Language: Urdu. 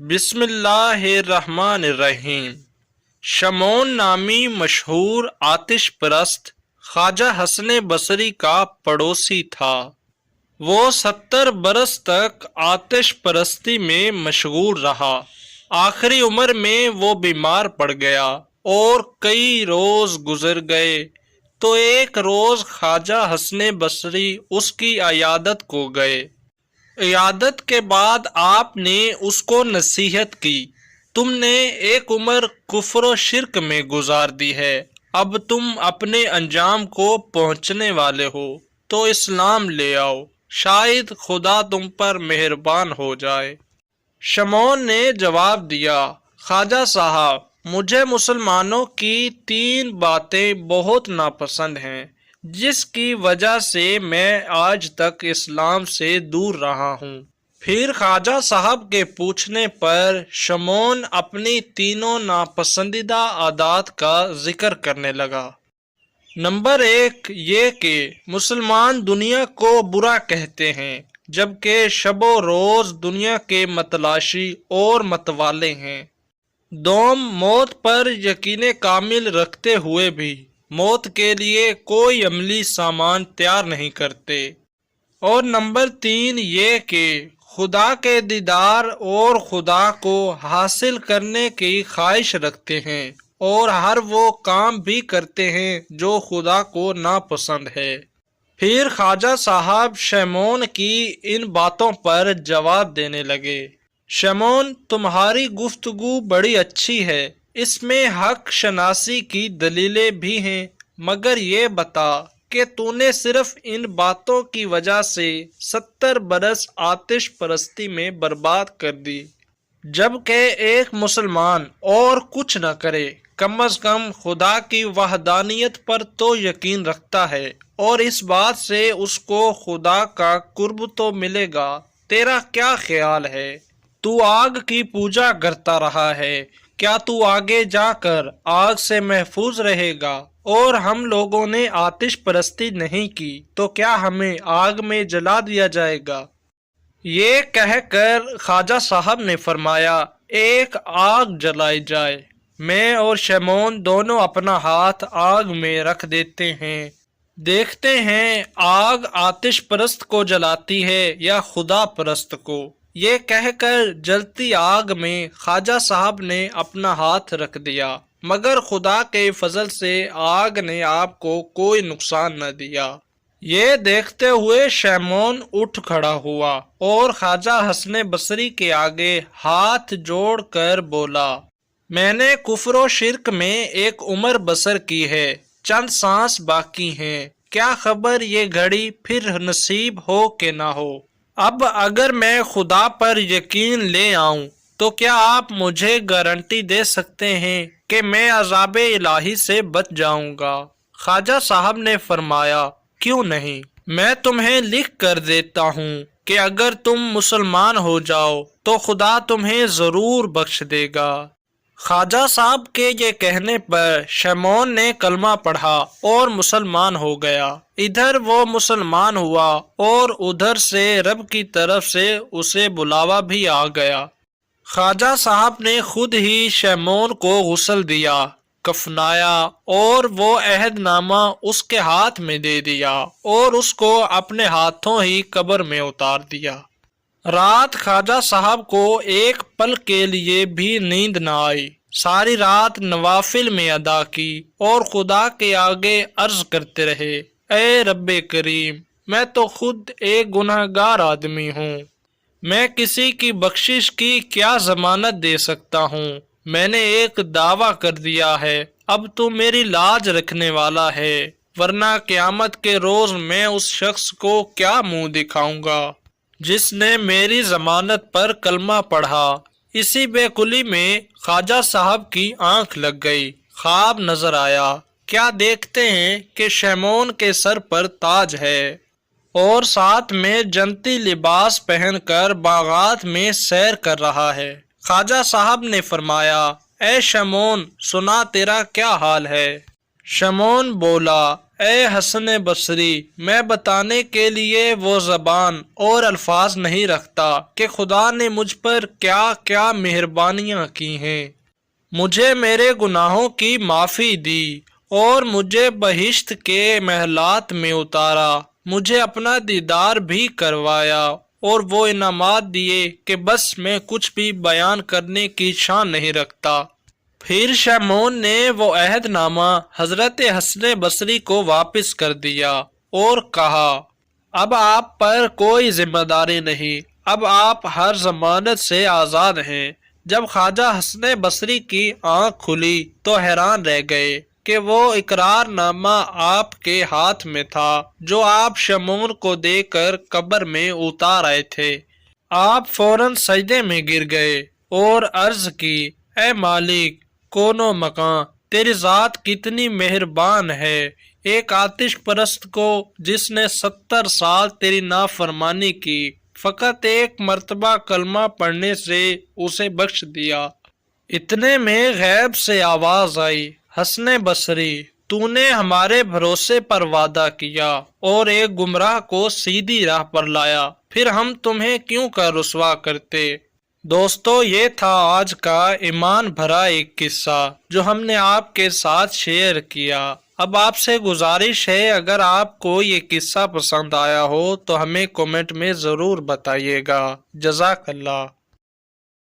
بسم اللہ الرحمن الرحیم۔ شمعون نامی مشہور آتش پرست خواجہ حسن بصری کا پڑوسی تھا۔ وہ 70 برس تک آتش پرستی میں مشغول رہا۔ آخری عمر میں وہ بیمار پڑ گیا اور کئی روز گزر گئے تو ایک روز خواجہ حسن بصری اس کی عیادت کو گئے۔ عیادت کے بعد آپ نے اس کو نصیحت کی، تم نے ایک عمر کفر و شرک میں گزار دی ہے، اب تم اپنے انجام کو پہنچنے والے ہو تو اسلام لے آؤ، شاید خدا تم پر مہربان ہو جائے۔ شمعون نے جواب دیا، خواجہ صاحب، مجھے مسلمانوں کی 3 باتیں بہت ناپسند ہیں جس کی وجہ سے میں آج تک اسلام سے دور رہا ہوں۔ پھر خواجہ صاحب کے پوچھنے پر شمعون اپنی تینوں ناپسندیدہ عادات کا ذکر کرنے لگا۔ نمبر 1 یہ کہ مسلمان دنیا کو برا کہتے ہیں جبکہ شب و روز دنیا کے متلاشی اور متوالے ہیں۔ دوم موت پر یقین کامل رکھتے ہوئے بھی موت کے لیے کوئی عملی سامان تیار نہیں کرتے۔ اور نمبر 3 یہ کہ خدا کے دیدار اور خدا کو حاصل کرنے کی خواہش رکھتے ہیں اور ہر وہ کام بھی کرتے ہیں جو خدا کو ناپسند ہے۔ پھر خواجہ صاحب شمعون کی ان باتوں پر جواب دینے لگے۔ شمعون، تمہاری گفتگو بڑی اچھی ہے، اس میں حق شناسی کی دلیلیں بھی ہیں، مگر یہ بتا کہ تو نے صرف ان باتوں کی وجہ سے 70 برس آتش پرستی میں برباد کر دی، جبکہ ایک مسلمان اور کچھ نہ کرے کم از کم خدا کی وحدانیت پر تو یقین رکھتا ہے اور اس بات سے اس کو خدا کا قرب تو ملے گا۔ تیرا کیا خیال ہے؟ تو آگ کی پوجا کرتا رہا ہے، کیا تو آگے جا کر آگ سے محفوظ رہے گا؟ اور ہم لوگوں نے آتش پرستی نہیں کی تو کیا ہمیں آگ میں جلا دیا جائے گا؟ یہ کہہ کر خواجہ صاحب نے فرمایا، ایک آگ جلائی جائے۔ میں اور شمعون دونوں اپنا ہاتھ آگ میں رکھ دیتے ہیں، دیکھتے ہیں آگ آتش پرست کو جلاتی ہے یا خدا پرست کو۔ یہ کہہ کر جلتی آگ میں خواجہ صاحب نے اپنا ہاتھ رکھ دیا، مگر خدا کے فضل سے آگ نے آپ کو کوئی نقصان نہ دیا۔ یہ دیکھتے ہوئے شمعون اٹھ کھڑا ہوا اور خواجہ حسن بصری کے آگے ہاتھ جوڑ کر بولا، میں نے کفر و شرک میں ایک عمر بسر کی ہے، چند سانس باقی ہیں، کیا خبر یہ گھڑی پھر نصیب ہو کہ نہ ہو۔ اب اگر میں خدا پر یقین لے آؤں تو کیا آپ مجھے گارنٹی دے سکتے ہیں کہ میں عذاب الہی سے بچ جاؤں گا؟ خواجہ صاحب نے فرمایا، کیوں نہیں، میں تمہیں لکھ کر دیتا ہوں کہ اگر تم مسلمان ہو جاؤ تو خدا تمہیں ضرور بخش دے گا۔ خواجہ صاحب کے یہ کہنے پر شمعون نے کلمہ پڑھا اور مسلمان ہو گیا۔ ادھر وہ مسلمان ہوا اور ادھر سے رب کی طرف سے اسے بلاوا بھی آ گیا۔ خواجہ صاحب نے خود ہی شمعون کو غسل دیا، کفنایا اور وہ عہد نامہ اس کے ہاتھ میں دے دیا اور اس کو اپنے ہاتھوں ہی قبر میں اتار دیا۔ رات خواجہ صاحب کو ایک پل کے لیے بھی نیند نہ آئی، ساری رات نوافل میں ادا کی اور خدا کے آگے عرض کرتے رہے، اے رب کریم، میں تو خود ایک گناہ گار آدمی ہوں، میں کسی کی بخشش کی کیا ضمانت دے سکتا ہوں؟ میں نے ایک دعویٰ کر دیا ہے، اب تو میری لاج رکھنے والا ہے، ورنہ قیامت کے روز میں اس شخص کو کیا منہ دکھاؤں گا جس نے میری ضمانت پر کلمہ پڑھا۔ اسی بے قلی میں خواجہ صاحب کی آنکھ لگ گئی، خواب نظر آیا۔ کیا دیکھتے ہیں کہ شمعون کے سر پر تاج ہے اور ساتھ میں جنتی لباس پہن کر باغات میں سیر کر رہا ہے۔ خواجہ صاحب نے فرمایا، اے شمعون، سنا تیرا کیا حال ہے؟ شمعون بولا، اے حسن بصری، میں بتانے کے لیے وہ زبان اور الفاظ نہیں رکھتا کہ خدا نے مجھ پر کیا کیا مہربانیاں کی ہیں۔ مجھے میرے گناہوں کی معافی دی اور مجھے بہشت کے محلات میں اتارا، مجھے اپنا دیدار بھی کروایا اور وہ انعامات دیے کہ بس میں کچھ بھی بیان کرنے کی شان نہیں رکھتا۔ پھر شمعون نے وہ عہد نامہ حضرت حسن بصری کو واپس کر دیا اور کہا، اب آپ پر کوئی ذمہ داری نہیں، اب آپ ہر ضمانت سے آزاد ہیں۔ جب خواجہ حسن بصری کی آنکھ کھلی تو حیران رہ گئے کہ وہ اقرار نامہ آپ کے ہاتھ میں تھا جو آپ شمعون کو دے کر قبر میں اتار آئے تھے۔ آپ فوراً سجدے میں گر گئے اور عرض کی، اے مالک کون و مکان، تیری ذات کتنی مہربان ہے، ایک آتش پرست کو جس نے 70 سال تیری نافرمانی کی، فقط ایک مرتبہ کلمہ پڑھنے سے اسے بخش دیا۔ اتنے میں غیب سے آواز آئی، حسن بصری، تو نے ہمارے بھروسے پر وعدہ کیا اور ایک گمراہ کو سیدھی راہ پر لایا، پھر ہم تمہیں کیوں کر رسوا کرتے؟ دوستو، یہ تھا آج کا ایمان بھرا ایک قصہ جو ہم نے آپ کے ساتھ شیئر کیا۔ اب آپ سے گزارش ہے، اگر آپ کو یہ قصہ پسند آیا ہو تو ہمیں کومنٹ میں ضرور بتائیے گا۔ جزاک اللہ۔